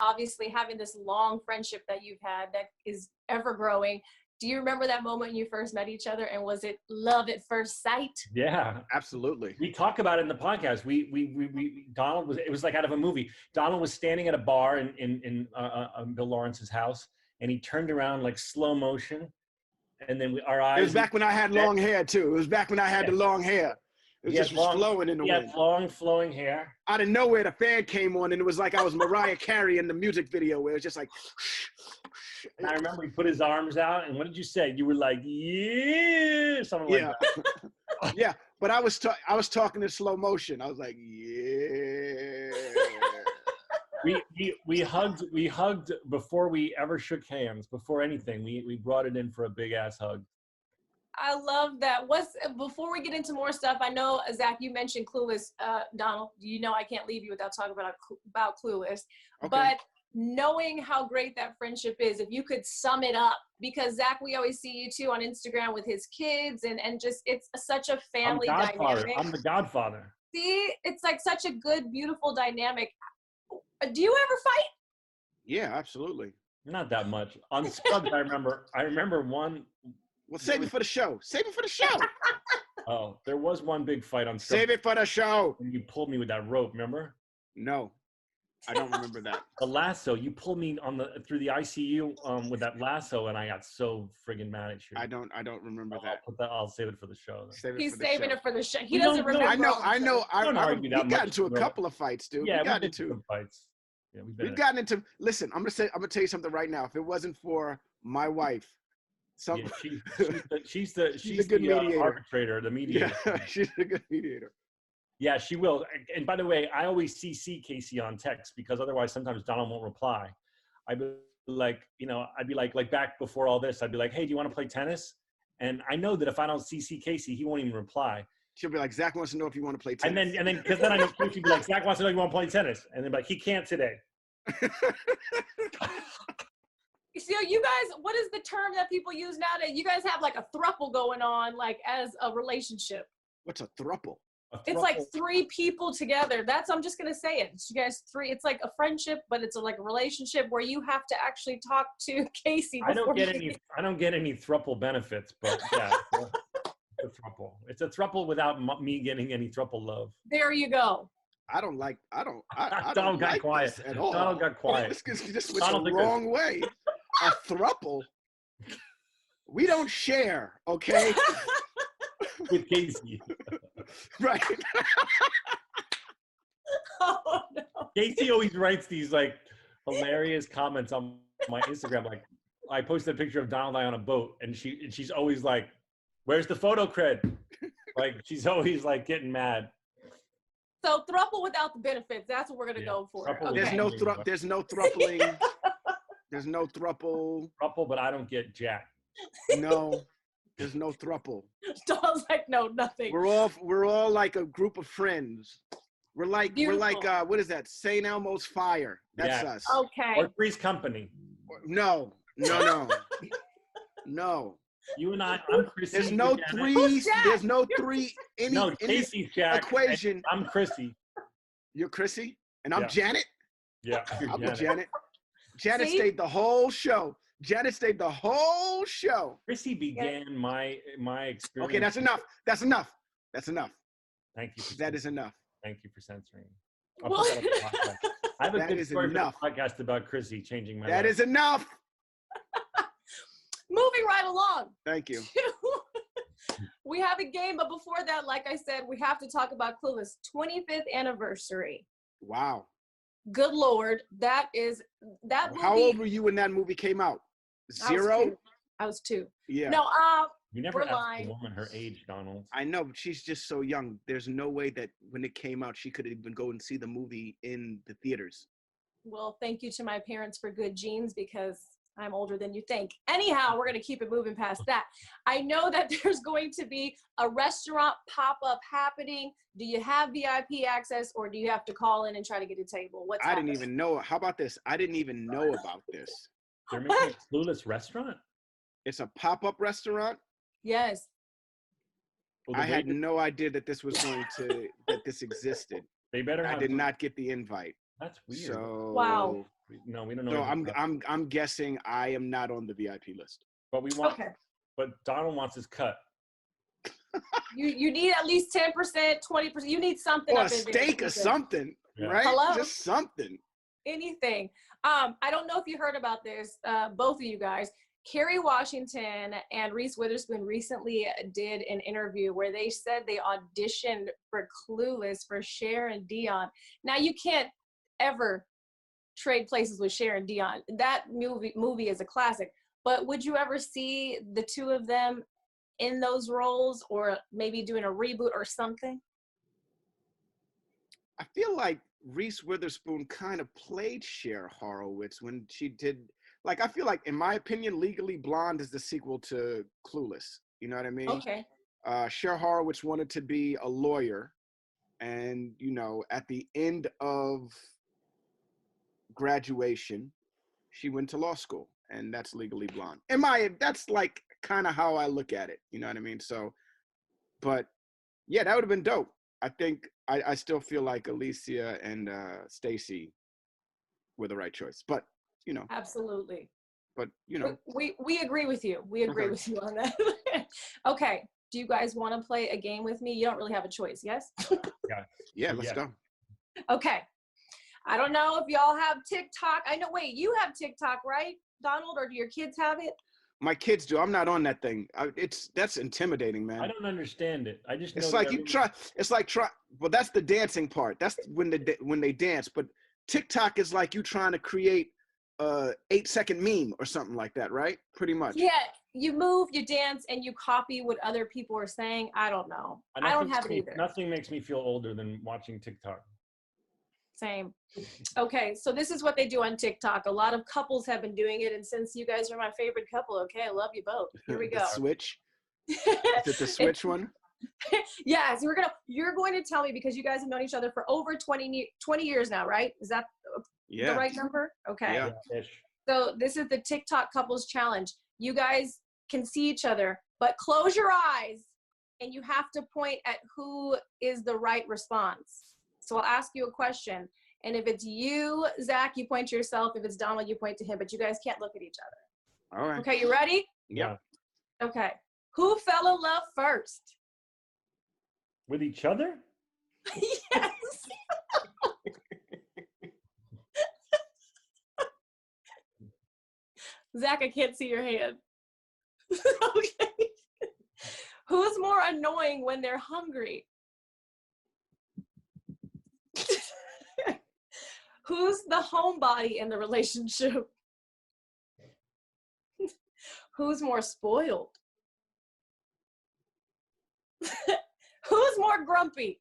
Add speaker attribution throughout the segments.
Speaker 1: obviously having this long friendship that you've had that is ever growing. Do you remember that moment when you first met each other, and was it love at first sight?
Speaker 2: Yeah,
Speaker 3: Absolutely.
Speaker 2: we talk about it in the podcast. Donald was, it was like out of a movie. Donald was standing at a bar in Bill Lawrence's house, and he turned around like slow motion, and then our eyes.
Speaker 3: It was back when I had long hair too. It was back when I had the long hair. It just was flowing in the wind.
Speaker 2: Yeah, long flowing hair.
Speaker 3: Out of nowhere, the fan came on, and it was like I was Mariah Carey in the music video, where it was just like.
Speaker 2: And I remember he put his arms out, and what did you say? You were like, yeah, something like that.
Speaker 3: Yeah, but I was talking in slow motion. I was like, yeah.
Speaker 2: We hugged before we ever shook hands, before anything. We brought it in for a big ass hug.
Speaker 1: I love that. Before we get into more stuff, I know, Zach, you mentioned Clueless. Donald, you know I can't leave you without talking about Clueless.
Speaker 3: Okay.
Speaker 1: But knowing how great that friendship is, if you could sum it up, because Zach, we always see you too on Instagram with his kids, and just, it's such a family dynamic.
Speaker 2: I'm the godfather.
Speaker 1: See, it's like such a good, beautiful dynamic. Do you ever fight?
Speaker 3: Yeah, absolutely.
Speaker 2: Not that much. On Scrubs, I remember one.
Speaker 3: Well, save it for the show. Save it for the show.
Speaker 2: Oh, there was one big fight on Scrubs.
Speaker 3: Save it for the show.
Speaker 2: And you pulled me with that rope, remember?
Speaker 3: No, I don't remember that.
Speaker 2: The lasso. You pulled me through the ICU with that lasso, and I got so friggin' mad at you.
Speaker 3: I don't remember that.
Speaker 2: I'll save it for the show.
Speaker 1: He's saving it for the show. He doesn't remember.
Speaker 3: I know. We got
Speaker 2: much,
Speaker 3: into a couple of fights, dude.
Speaker 2: Yeah,
Speaker 3: we got into
Speaker 2: some fights. Yeah,
Speaker 3: we've gotten into. Listen, I'm gonna tell you something right now. If it wasn't for my wife,
Speaker 2: she's the
Speaker 3: good mediator.
Speaker 2: Arbitrator, the mediator.
Speaker 3: Yeah, she's a good mediator.
Speaker 2: Yeah, she will. And by the way, I always CC Casey on text, because otherwise sometimes Donald won't reply. I'd be like, back before all this, I'd be like, hey, do you want to play tennis? And I know that if I don't CC Casey, he won't even reply.
Speaker 3: She'll be like, Zach wants to know if you want to play tennis.
Speaker 2: And then, because then I know Casey be like, Zach wants to know if you want to play tennis. And then be like, he can't today.
Speaker 1: So you guys, what is the term that people use nowadays? You guys have like a throuple going on, like as a relationship.
Speaker 3: What's a throuple?
Speaker 1: It's like 3 people together. I'm just gonna say it. It's you guys 3. It's like a friendship, but it's like a relationship where you have to actually talk to Casey.
Speaker 2: I don't get any throuple benefits, but yeah, it's a throuple. It's a throuple without me getting any throuple love.
Speaker 1: There you go.
Speaker 3: Donald
Speaker 2: got
Speaker 3: like
Speaker 2: quiet.
Speaker 3: At all.
Speaker 2: Donald got quiet.
Speaker 3: This went the wrong way. A throuple. We don't share, okay?
Speaker 2: With Casey.
Speaker 3: Right.
Speaker 1: Oh no.
Speaker 2: Casey always writes these like hilarious comments on my Instagram. Like, I posted a picture of Donald and I on a boat, and she's always like, "Where's the photo cred?" Like, she's always like getting mad.
Speaker 1: So throuple without the benefits. That's what we're gonna go for. Okay.
Speaker 3: There's no throupling. There's no throuple.
Speaker 2: Throuple, but I don't get jack.
Speaker 3: No. There's no throuple.
Speaker 1: Donald's like, no, nothing.
Speaker 3: We're all like a group of friends. We're like what is that? St. Elmo's Fire. That's us.
Speaker 1: Okay.
Speaker 2: Or Three's Company.
Speaker 3: No. No.
Speaker 2: You and I'm Chrissy.
Speaker 3: There's no threes. There's no three.
Speaker 2: Casey's Jack.
Speaker 3: Equation.
Speaker 2: I'm Chrissy.
Speaker 3: You're Chrissy, and I'm Janet.
Speaker 2: Yeah.
Speaker 3: I'm Janet. Janet stayed the whole show.
Speaker 2: Chrissy began my experience.
Speaker 3: Okay, that's enough.
Speaker 2: Thank you.
Speaker 3: That is enough.
Speaker 2: Thank you for censoring. I have a good story for the podcast about Chrissy changing my life.
Speaker 3: That is enough.
Speaker 1: Moving right along.
Speaker 3: Thank you.
Speaker 1: We have a game, but before that, like I said, we have to talk about Clueless 25th anniversary.
Speaker 3: Wow.
Speaker 1: Good Lord, that movie.
Speaker 3: How old were you when that movie came out? 0?
Speaker 1: I was 2.
Speaker 3: Yeah.
Speaker 1: No,
Speaker 2: you never asked a woman her age, Donald.
Speaker 3: I know, but she's just so young. There's no way that when it came out, she could even go and see the movie in the theaters.
Speaker 1: Well, thank you to my parents for good genes, because I'm older than you think. Anyhow, we're going to keep it moving past that. I know that there's going to be a restaurant pop-up happening. Do you have VIP access, or do you have to call in and try to get a table?
Speaker 3: I didn't even know. How about this? I didn't even know about this.
Speaker 2: They're making a Clueless restaurant?
Speaker 3: It's a pop-up restaurant?
Speaker 1: Yes.
Speaker 3: Well, I had no idea that this was that this existed.
Speaker 2: They better have.
Speaker 3: I did not get the invite.
Speaker 2: That's weird.
Speaker 3: So,
Speaker 1: wow.
Speaker 2: No, we don't know.
Speaker 3: So
Speaker 2: anything about it.
Speaker 3: I'm guessing I am not on the VIP list.
Speaker 2: But we want.
Speaker 1: Okay.
Speaker 2: But Donald wants his cut.
Speaker 1: You need at least 10%, 20%. You need something
Speaker 3: Or
Speaker 1: up
Speaker 3: a
Speaker 1: in there.
Speaker 3: steak or something,
Speaker 2: Yeah.
Speaker 3: right?
Speaker 1: Hello?
Speaker 3: Just something.
Speaker 1: Anything. I don't know if you heard about this, both of you guys. Kerry Washington and Reese Witherspoon recently did an interview where they said they auditioned for Clueless for Cher and Dion. Now, you can't ever trade places with Cher and Dion. That movie is a classic. But would you ever see the two of them in those roles, or maybe doing a reboot or something?
Speaker 3: I feel like Reese Witherspoon kind of played Cher Horowitz when she did. Like, I feel like, in my opinion, Legally Blonde is the sequel to Clueless. You know what I mean?
Speaker 1: Okay.
Speaker 3: Cher Horowitz wanted to be a lawyer, and at the end of graduation, she went to law school, and that's Legally Blonde. That's like kind of how I look at it. You know what I mean? So, but yeah, that would have been dope. I think I still feel like Alicia and Stacey were the right choice, but
Speaker 1: Absolutely.
Speaker 3: but
Speaker 1: We agree with you. We agree
Speaker 3: Okay.
Speaker 1: with you on that. Okay. Do you guys want to play a game with me? You don't really have a choice, yes?
Speaker 3: yeah, let's go.
Speaker 1: Okay. I don't know if y'all have TikTok. I know, wait, you have TikTok, right, Donald? Or do your kids have it?
Speaker 3: My kids do. I'm not on that thing. That's intimidating, man.
Speaker 2: I don't understand it. I just know
Speaker 3: It's
Speaker 2: that
Speaker 3: like you try. It's like try. Well, that's the dancing part. That's when they dance. But TikTok is like you trying to create a 8-second meme or something like that, right? Pretty much.
Speaker 1: Yeah, you move, you dance, and you copy what other people are saying. I don't know. I don't have it either.
Speaker 2: Nothing makes me feel older than watching TikTok.
Speaker 1: Same. Okay, so this is what they do on TikTok. A lot of couples have been doing it, and since you guys are my favorite couple, okay, I love you both. Here we go.
Speaker 3: The switch. Is it the switch one?
Speaker 1: Yes, you're going to tell me, because you guys have known each other for over 20 years now, right? Is that the right number? Okay.
Speaker 3: Yeah.
Speaker 1: So this is the TikTok couples challenge. You guys can see each other, but close your eyes, and you have to point at who is the right response. So I'll ask you a question, and if it's you, Zach, you point to yourself. If it's Donald, you point to him, but you guys can't look at each other.
Speaker 3: All right.
Speaker 1: Okay, you ready?
Speaker 3: Yeah.
Speaker 1: Okay. Who fell in love first?
Speaker 2: With each other?
Speaker 1: Yes. Zach, I can't see your hand. Okay. Who's more annoying when they're hungry? Who's the homebody in the relationship? Who's more spoiled? Who's more grumpy?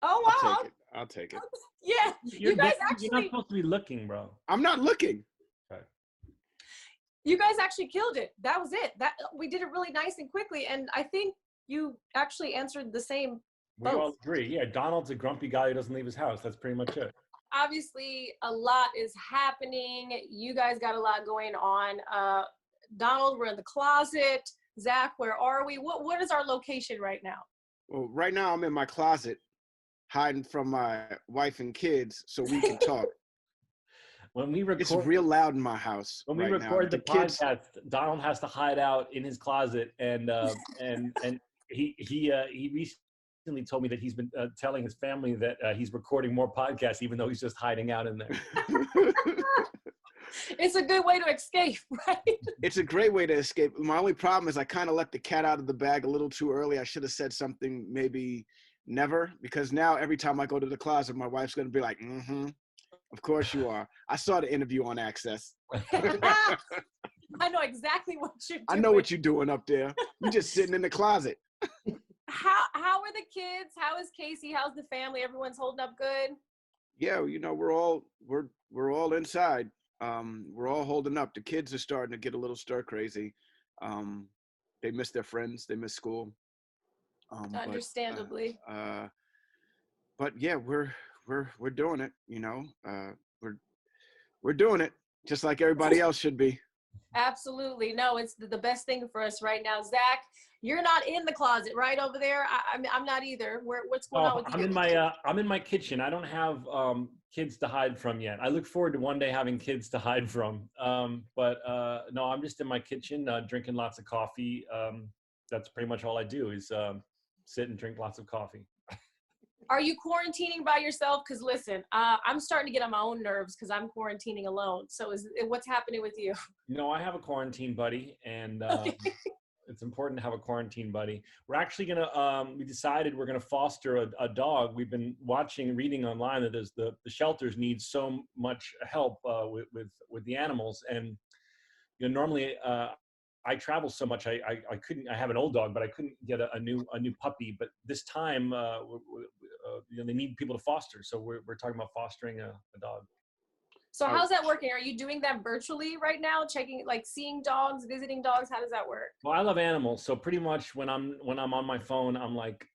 Speaker 1: Oh, wow.
Speaker 3: I'll take it.
Speaker 1: Yeah, you guys actually,
Speaker 2: You're not supposed to be looking, bro.
Speaker 3: I'm not looking.
Speaker 1: you guys actually killed it. That was it. We did it really nice and quickly, and I think you actually answered the same.
Speaker 2: We all agree. Yeah, Donald's a grumpy guy who doesn't leave his house. That's pretty much it.
Speaker 1: Obviously, a lot is happening. You guys got a lot going on. Donald, we're in the closet. Zach, where are we? What is our location right now?
Speaker 3: Well, right now I'm in my closet, hiding from my wife and kids so we can talk.
Speaker 2: When we record,
Speaker 3: It's real loud in my house.
Speaker 2: when we
Speaker 3: right
Speaker 2: record
Speaker 3: now.
Speaker 2: the podcast, Donald has to hide out in his closet, and he recently told me that he's been telling his family that he's recording more podcasts, even though he's just hiding out in there.
Speaker 1: It's a good way to escape, right?
Speaker 3: It's a great way to escape. My only problem is I kind of let the cat out of the bag a little too early. I should have said something maybe never, because now every time I go to the closet, my wife's going to be like, mm-hmm, of course you are. I saw the interview on Access.
Speaker 1: I know exactly what you're doing.
Speaker 3: I know what you're doing up there. You're just sitting in the closet.
Speaker 1: How are the kids? How is Casey? How's the family? Everyone's holding up good?
Speaker 3: Yeah, we're all inside. We're all holding up. The kids are starting to get a little stir crazy. They miss their friends. They miss school.
Speaker 1: Understandably.
Speaker 3: But yeah, we're doing it. We're doing it just like everybody else should be.
Speaker 1: Absolutely. No, it's the best thing for us right now. Zach, you're not in the closet, right over there? I'm not either. What's going on
Speaker 2: Oh,
Speaker 1: with
Speaker 2: I'm
Speaker 1: you?
Speaker 2: in my kitchen. I don't have kids to hide from yet. I look forward to one day having kids to hide from. But no, I'm just in my kitchen drinking lots of coffee. That's pretty much all I do is sit and drink lots of coffee.
Speaker 1: Are you quarantining by yourself? Because listen, I'm starting to get on my own nerves because I'm quarantining alone. So what's happening with you?
Speaker 2: No, I have a quarantine buddy, and it's important to have a quarantine buddy. We're actually we decided we're gonna foster a dog. We've been watching and reading online that the shelters need so much help with the animals, and normally I travel so much. I couldn't. I have an old dog, but I couldn't get a new puppy. But this time, they need people to foster. So we're talking about fostering a dog.
Speaker 1: So how's that working? Are you doing that virtually right now? Checking, like seeing dogs, visiting dogs? How does that work?
Speaker 2: Well, I love animals, so pretty much when I'm on my phone, I'm like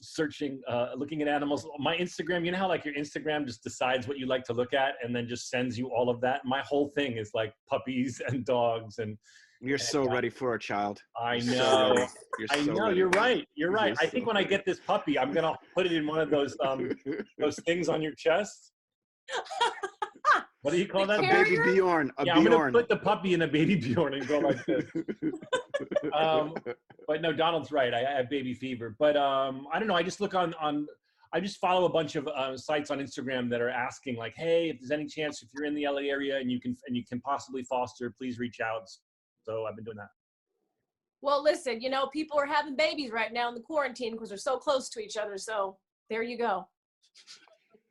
Speaker 2: searching, looking at animals. My Instagram, you know how like your Instagram just decides what you like to look at and then just sends you all of that. My whole thing is like puppies and dogs and.
Speaker 3: You're so ready for a child.
Speaker 2: I know. I know. You're right. You're right. I think when I
Speaker 3: ready.
Speaker 2: get this puppy, I'm gonna put it in one of those things on your chest. What do you call that?
Speaker 3: A baby Bjorn.
Speaker 2: I'm gonna put the puppy in a baby Bjorn and go like this. But no, Donald's right. I have baby fever. But I don't know. I just look on. I just follow a bunch of sites on Instagram that are asking like, hey, if there's any chance if you're in the LA area and you can possibly foster, please reach out. So I've been doing that.
Speaker 1: Well, listen, people are having babies right now in the quarantine because they're so close to each other. So there you go.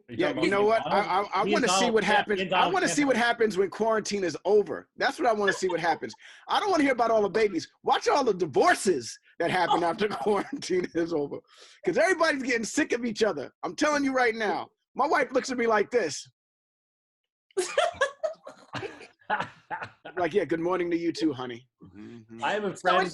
Speaker 3: Yeah, you know what? I want to see what happens. I want to see what happens when quarantine is over. That's what I want to see what happens. I don't want to hear about all the babies. Watch all the divorces that happen after quarantine is over. Because everybody's getting sick of each other. I'm telling you right now. My wife looks at me like this. Like, yeah, good morning to you too, honey.
Speaker 2: I have a friend.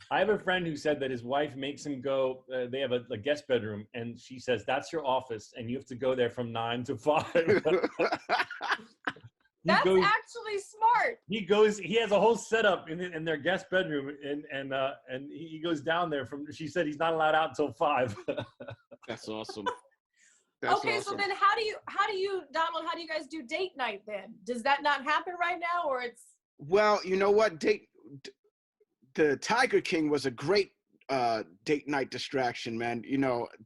Speaker 2: I have a friend who said that his wife makes him go. They have a guest bedroom, and she says that's your office, and you have to go there from 9 to 5.
Speaker 1: That's actually smart.
Speaker 2: He goes. He has a whole setup in their guest bedroom, and he goes down there from. She said he's not allowed out until 5.
Speaker 3: That's awesome.
Speaker 1: Okay, so then how do you, Donald, how do you guys do date night then? Does that not happen right now, or it's?
Speaker 3: Well, you know what? The Tiger King was a great date night distraction, man.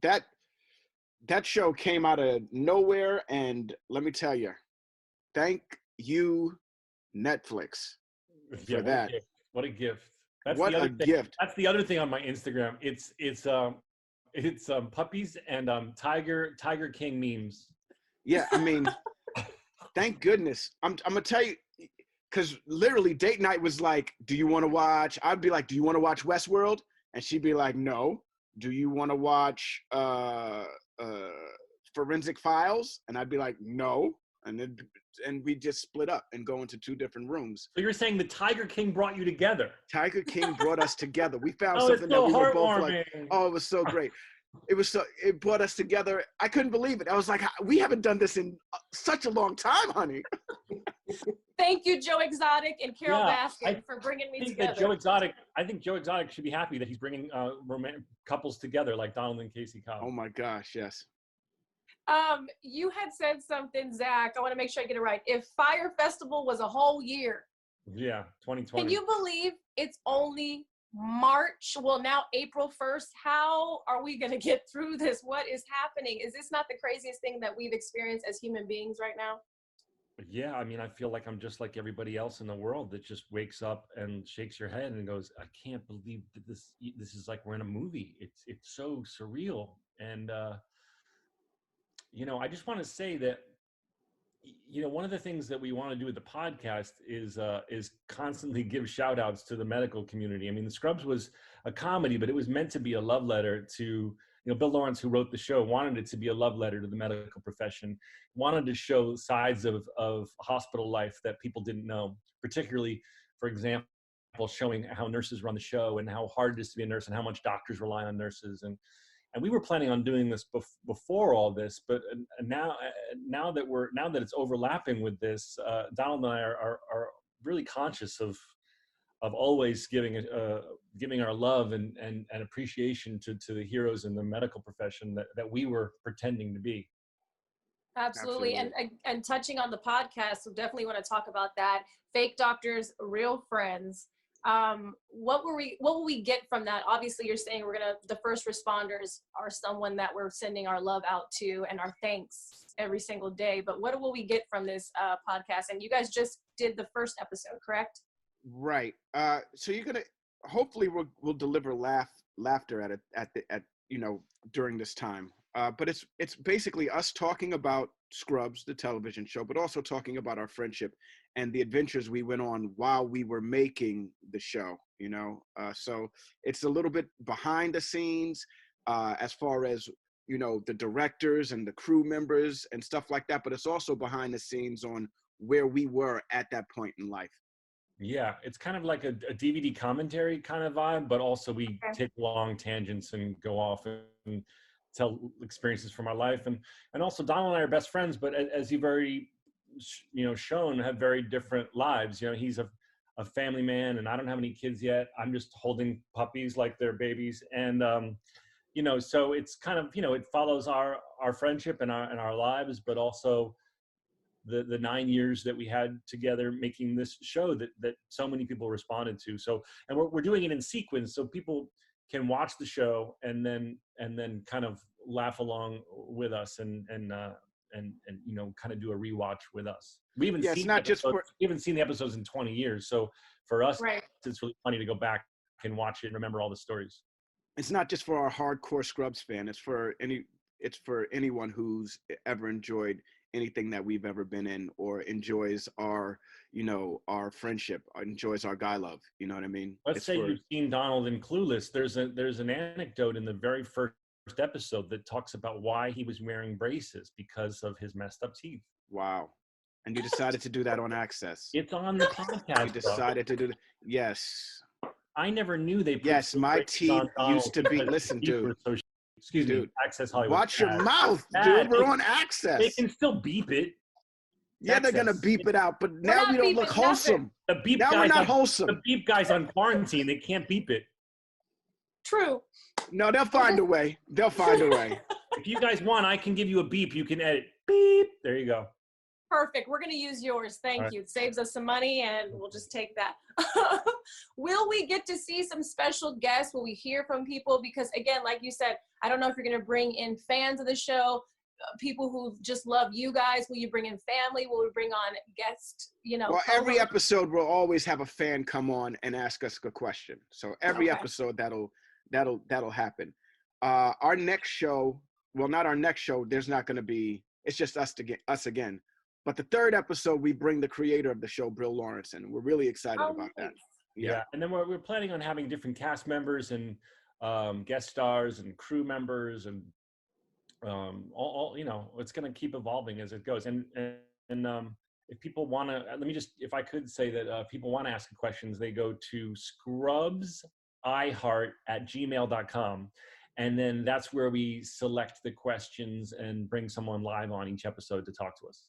Speaker 3: That show came out of nowhere, and let me tell you, thank you, Netflix, for that.
Speaker 2: What a gift!
Speaker 3: What a gift!
Speaker 2: That's the other thing on my Instagram. It's puppies and Tiger King memes.
Speaker 3: Yeah, I mean, thank goodness. I'm gonna tell you, because literally date night was like, do you want to watch? I'd be like, do you want to watch Westworld? And she'd be like, no. Do you want to watch Forensic Files? And I'd be like, no. And we just split up and go into 2 different rooms.
Speaker 2: So you're saying the Tiger King brought you together?
Speaker 3: Tiger King brought us together. We found something that we were both like, oh, it was so great. It brought us together. I couldn't believe it. I was like, we haven't done this in such a long time, honey.
Speaker 1: Thank you, Joe Exotic and Carol Baskin, for bringing me together.
Speaker 2: I think Joe Exotic should be happy that he's bringing romantic couples together like Donald and Casey Cobb.
Speaker 3: Oh my gosh, yes.
Speaker 1: You had said something, Zach. I want to make sure I get it right. If Fire Festival was a whole year.
Speaker 2: Yeah, 2020.
Speaker 1: Can you believe it's only March? Well, now April 1st. How are we going to get through this? What is happening? Is this not the craziest thing that we've experienced as human beings right now?
Speaker 2: Yeah, I mean, I feel like I'm just like everybody else in the world that just wakes up and shakes your head and goes, I can't believe that this is like we're in a movie. It's so surreal. And I just want to say that one of the things that we want to do with the podcast is constantly give shout outs to the medical community. I mean, The Scrubs was a comedy, but it was meant to be a love letter to, Bill Lawrence, who wrote the show, wanted it to be a love letter to the medical profession, wanted to show sides of hospital life that people didn't know, particularly, for example, showing how nurses run the show and how hard it is to be a nurse and how much doctors rely on nurses. And we were planning on doing this before all this, but now that it's overlapping with this, Donald and I are really conscious of always giving our love and appreciation to the heroes in the medical profession that we were pretending to be.
Speaker 1: Absolutely.
Speaker 3: Absolutely.
Speaker 1: And touching on the podcast, we definitely want to talk about that. Fake doctors, real friends. What will we get from that? Obviously, you're saying the first responders are someone that we're sending our love out to and our thanks every single day. But what will we get from this podcast? And you guys just did the first episode, correct?
Speaker 3: Right. So you're gonna hopefully we'll deliver laughter at during this time. But it's basically us talking about Scrubs, the television show, but also talking about our friendship and the adventures we went on while we were making the show. So it's a little bit behind the scenes as far as the directors and the crew members and stuff like that. But it's also behind the scenes on where we were at that point in life.
Speaker 2: Yeah, it's kind of like a DVD commentary kind of vibe, but also we take long tangents and go off and tell experiences from our life. And also Donald and I are best friends, but as you've already, shown, have very different lives. He's a family man, and I don't have any kids yet. I'm just holding puppies like they're babies. And, so it's kind of, it follows our friendship and our lives, but also the 9 years that we had together making this show that so many people responded to. So, and we're doing it in sequence, so people can watch the show and then kind of laugh along with us and kind of do a rewatch with us. We haven't seen we haven't seen the episodes in 20 years. So for us, it's really funny to go back and watch it and remember all the stories.
Speaker 3: It's not just for our hardcore Scrubs fan. It's for anyone who's ever enjoyed anything that we've ever been in, or enjoys our friendship, enjoys our guy love. You know what I mean?
Speaker 2: Let's say you've seen Donald in Clueless. There's an anecdote in the very first episode that talks about why he was wearing braces, because of his messed up teeth.
Speaker 3: Wow. And you decided to do that on Access.
Speaker 2: It's on the podcast.
Speaker 3: You decided to do that. Yes.
Speaker 2: I never knew they put
Speaker 3: Yes, my teeth used to be, listen, dude.
Speaker 2: Excuse me, Access Hollywood.
Speaker 3: Watch your mouth, dude. We're on Access.
Speaker 2: They can still beep it.
Speaker 3: Yeah, they're going to beep it out, but now we don't look wholesome. Now we're not wholesome.
Speaker 2: The beep guy's on quarantine. They can't beep it.
Speaker 1: True.
Speaker 3: No, they'll find a way. They'll find a way.
Speaker 2: If you guys want, I can give you a beep. You can edit. Beep. There you go.
Speaker 1: Perfect. We're going to use yours. Thank you. It saves us some money, and we'll just take that. Will we get to see some special guests? Will we hear from people? Because, again, like you said, I don't know if you're going to bring in fans of the show, people who just love you guys. Will you bring in family? Will we bring on guests?
Speaker 3: Well, every episode we'll always have a fan come on and ask us a question. So every episode that'll happen. Our next show, well, not our next show. There's not going to be. It's just us again. But the third episode, we bring the creator of the show, Bill Lawrence, and we're really excited about that.
Speaker 2: Yeah, and then we're planning on having different cast members and guest stars and crew members, and all it's going to keep evolving as it goes. And if people want to, if I could say that people want to ask questions, they go to scrubsiheart@gmail.com. And then that's where we select the questions and bring someone live on each episode to talk to us.